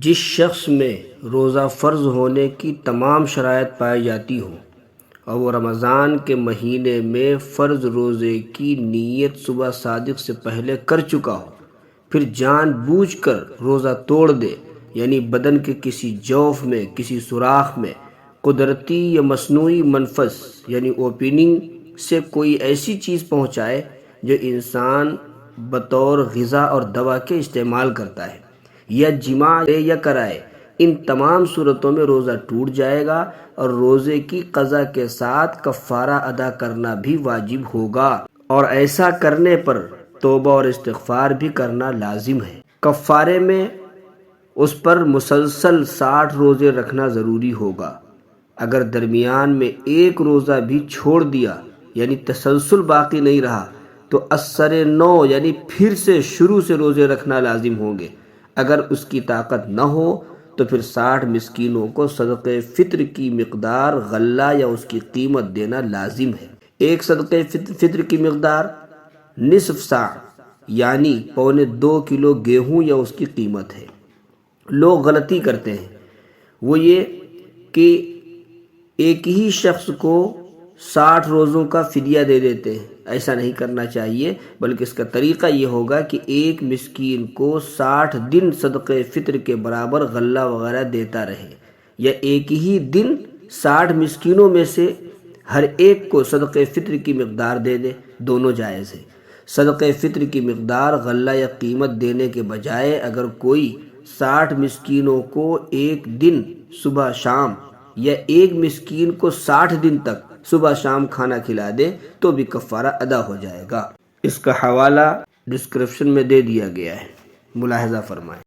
جس شخص میں روزہ فرض ہونے کی تمام شرائط پائی جاتی ہوں اور وہ رمضان کے مہینے میں فرض روزے کی نیت صبح صادق سے پہلے کر چکا ہو، پھر جان بوجھ کر روزہ توڑ دے، یعنی بدن کے کسی جوف میں، کسی سوراخ میں قدرتی یا مصنوعی منفذ یعنی اوپننگ سے کوئی ایسی چیز پہنچائے جو انسان بطور غذا اور دوا کے استعمال کرتا ہے، یا جماع یا کرائے، ان تمام صورتوں میں روزہ ٹوٹ جائے گا اور روزے کی قضا کے ساتھ کفارہ ادا کرنا بھی واجب ہوگا، اور ایسا کرنے پر توبہ اور استغفار بھی کرنا لازم ہے۔ کفارے میں اس پر مسلسل 60 روزے رکھنا ضروری ہوگا۔ اگر درمیان میں ایک روزہ بھی چھوڑ دیا یعنی تسلسل باقی نہیں رہا تو اثر نو یعنی پھر سے شروع سے روزے رکھنا لازم ہوں گے۔ اگر اس کی طاقت نہ ہو تو پھر 60 مسکینوں کو صدقہ فطر کی مقدار غلہ یا اس کی قیمت دینا لازم ہے۔ ایک صدقہ فطر کی مقدار نصف ساع یعنی 1.25 کلو گیہوں یا اس کی قیمت ہے۔ لوگ غلطی کرتے ہیں، وہ یہ کہ ایک ہی شخص کو 60 روزوں کا فدیہ دے دیتے ہیں۔ ایسا نہیں کرنا چاہیے، بلکہ اس کا طریقہ یہ ہوگا کہ ایک مسکین کو 60 دن صدقہ فطر کے برابر غلہ وغیرہ دیتا رہے، یا ایک ہی دن 60 مسکینوں میں سے ہر ایک کو صدقہ فطر کی مقدار دے دے، دونوں جائز ہے۔ صدقہ فطر کی مقدار غلہ یا قیمت دینے کے بجائے اگر کوئی 60 مسکینوں کو ایک دن صبح شام یا ایک مسکین کو 60 دن تک صبح شام کھانا کھلا دے تو بھی کفارہ ادا ہو جائے گا۔ اس کا حوالہ ڈسکرپشن میں دے دیا گیا ہے، ملاحظہ فرمائیں۔